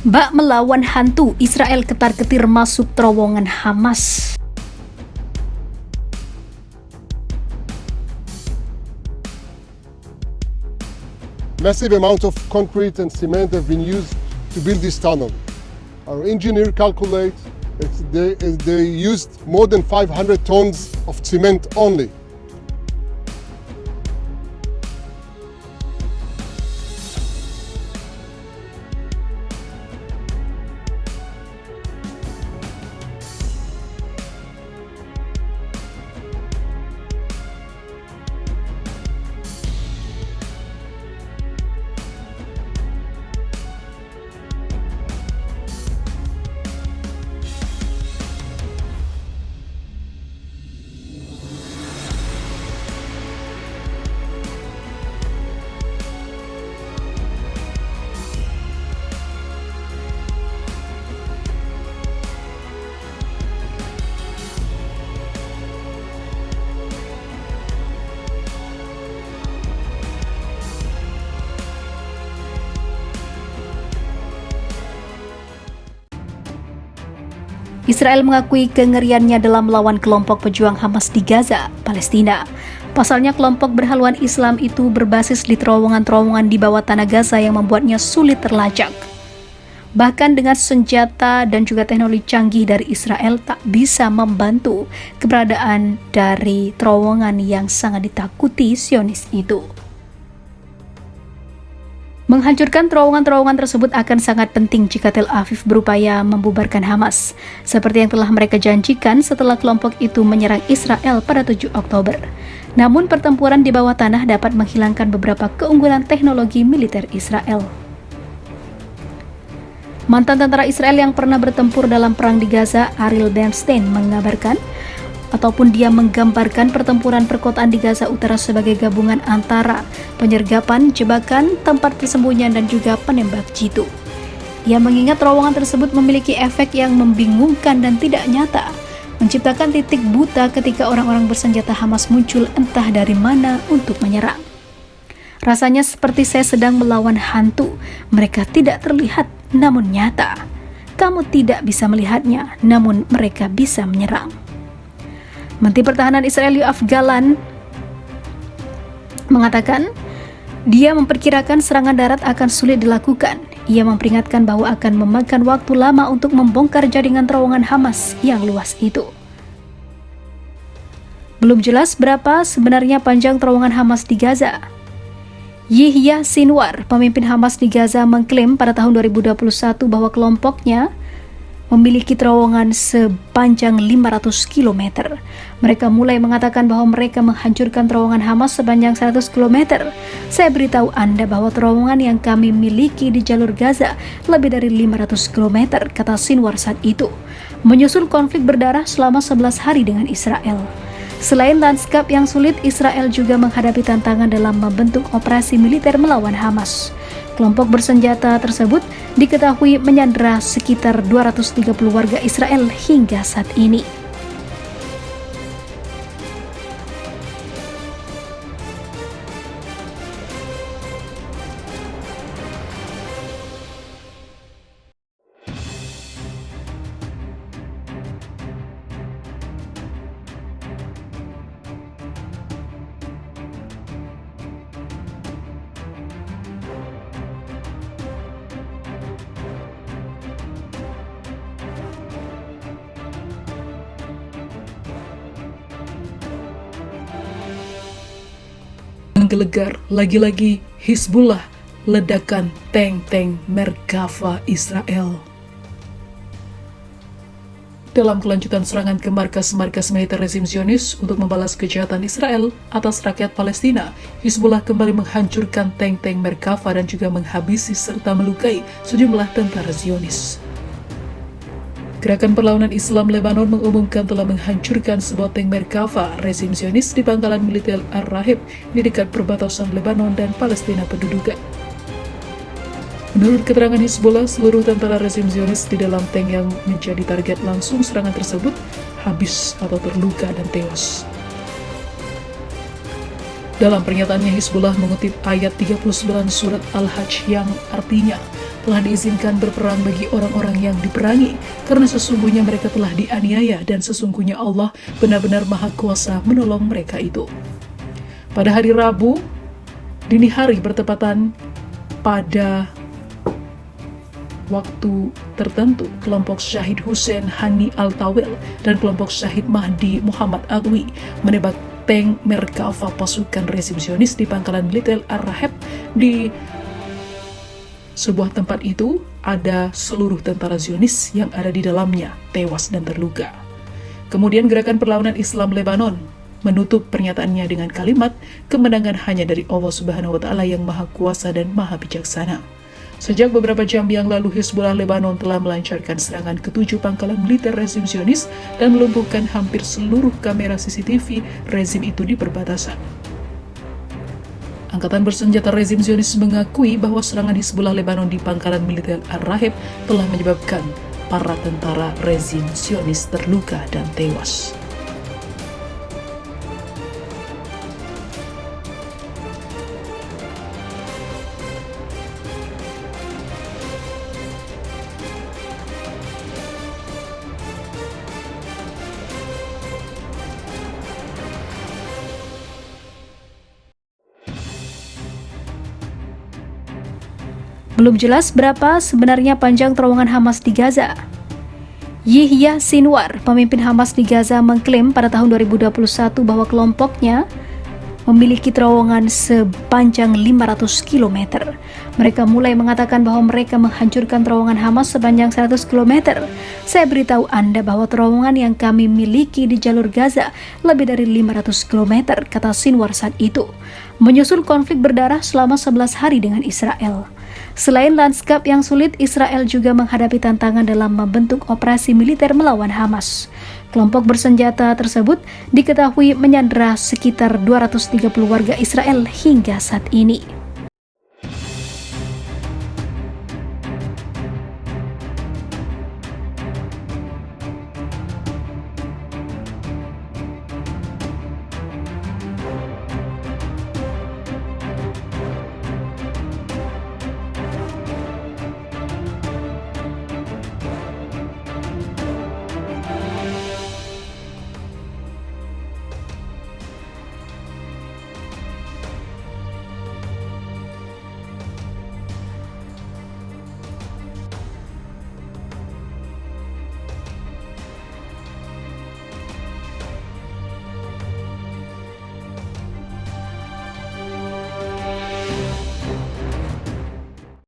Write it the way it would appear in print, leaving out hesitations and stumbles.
Bak melawan hantu, Israel ketar-ketir masuk terowongan Hamas. Massive amount of concrete and cement have been used to build this tunnel. Our engineer calculates that they used more than 500 tons of cement only. Israel mengakui kengeriannya dalam melawan kelompok pejuang Hamas di Gaza, Palestina. Pasalnya kelompok berhaluan Islam itu berbasis di terowongan-terowongan di bawah tanah Gaza yang membuatnya sulit terlacak. Bahkan dengan senjata dan juga teknologi canggih dari Israel tak bisa membantu keberadaan dari terowongan yang sangat ditakuti Zionis itu. Menghancurkan terowongan-terowongan tersebut akan sangat penting jika Tel Aviv berupaya membubarkan Hamas, seperti yang telah mereka janjikan setelah kelompok itu menyerang Israel pada 7 Oktober. Namun pertempuran di bawah tanah dapat menghilangkan beberapa keunggulan teknologi militer Israel. Mantan tentara Israel yang pernah bertempur dalam perang di Gaza, Ariel Bernstein, menggambarkan pertempuran perkotaan di Gaza Utara sebagai gabungan antara penyergapan, jebakan, tempat persembunyian, dan juga penembak jitu. Ia mengingat terowongan tersebut memiliki efek yang membingungkan dan tidak nyata, menciptakan titik buta ketika orang-orang bersenjata Hamas muncul entah dari mana untuk menyerang. Rasanya seperti saya sedang melawan hantu. Mereka tidak terlihat, namun nyata. Kamu tidak bisa melihatnya, namun mereka bisa menyerang. Menteri Pertahanan Israel Yoav Gallant mengatakan dia memperkirakan serangan darat akan sulit dilakukan. Ia memperingatkan bahwa akan memakan waktu lama untuk membongkar jaringan terowongan Hamas yang luas itu. Belum jelas berapa sebenarnya panjang terowongan Hamas di Gaza. Yihya Sinwar, pemimpin Hamas di Gaza, mengklaim pada tahun 2021 bahwa kelompoknya memiliki terowongan sepanjang 500 km. Mereka mulai mengatakan bahwa mereka menghancurkan terowongan Hamas sepanjang 100 km. Saya beritahu Anda bahwa terowongan yang kami miliki di jalur Gaza lebih dari 500 km, kata Sinwar saat itu, menyusul konflik berdarah selama 11 hari dengan Israel. Selain lanskap yang sulit, Israel juga menghadapi tantangan dalam membentuk operasi militer melawan Hamas. Kelompok bersenjata tersebut diketahui menyandera sekitar 230 warga Israel hingga saat ini. Menggelegar lagi-lagi Hizbullah ledakan tank-tank Merkava Israel. Dalam kelanjutan serangan ke markas-markas militer rezim Zionis untuk membalas kejahatan Israel atas rakyat Palestina, Hizbullah kembali menghancurkan tank-tank Merkava dan juga menghabisi serta melukai sejumlah tentara Zionis. Gerakan Perlawanan Islam Lebanon mengumumkan telah menghancurkan sebuah tank Merkava rezim Zionis di pangkalan militer Ar-Rahib di dekat perbatasan Lebanon dan Palestina pendudukan. Menurut keterangan Hizbullah, seluruh tentara rezim Zionis di dalam tank yang menjadi target langsung serangan tersebut habis atau terluka dan tewas. Dalam pernyataannya, Hizbullah mengutip ayat 39 surat Al-Hajj yang artinya telah diizinkan berperang bagi orang-orang yang diperangi, karena sesungguhnya mereka telah dianiaya dan sesungguhnya Allah benar-benar maha kuasa menolong mereka itu. Pada hari Rabu, dini hari bertepatan pada waktu tertentu, kelompok Syahid Hussein Hani Al-Tawil dan kelompok Syahid Mahdi Muhammad Alwi menembak tank Merkava pasukan rezim Zionis di pangkalan militer Ar-Raheb. Di sebuah tempat itu ada seluruh tentara Zionis yang ada di dalamnya tewas dan terluka. Kemudian Gerakan Perlawanan Islam Lebanon menutup pernyataannya dengan kalimat, kemenangan hanya dari Allah Subhanahu wa Ta'ala yang maha kuasa dan maha bijaksana. Sejak beberapa jam yang lalu, Hizbullah Lebanon telah melancarkan serangan ke 7 pangkalan militer rezim Zionis dan melumpuhkan hampir seluruh kamera CCTV rezim itu di perbatasan. Angkatan bersenjata rezim Zionis mengakui bahwa serangan Hizbullah Lebanon di pangkalan militer Ar-Raheb telah menyebabkan para tentara rezim Zionis terluka dan tewas. Belum jelas berapa sebenarnya panjang terowongan Hamas di Gaza. Yihya Sinwar, pemimpin Hamas di Gaza, mengklaim pada tahun 2021 bahwa kelompoknya memiliki terowongan sepanjang 500 km. Mereka mulai mengatakan bahwa mereka menghancurkan terowongan Hamas sepanjang 100 km. Saya beritahu Anda bahwa terowongan yang kami miliki di jalur Gaza lebih dari 500 km, kata Sinwar saat itu, menyusul konflik berdarah selama 11 hari dengan Israel. Selain lanskap yang sulit, Israel juga menghadapi tantangan dalam membentuk operasi militer melawan Hamas. Kelompok bersenjata tersebut diketahui menyandera sekitar 230 warga Israel hingga saat ini.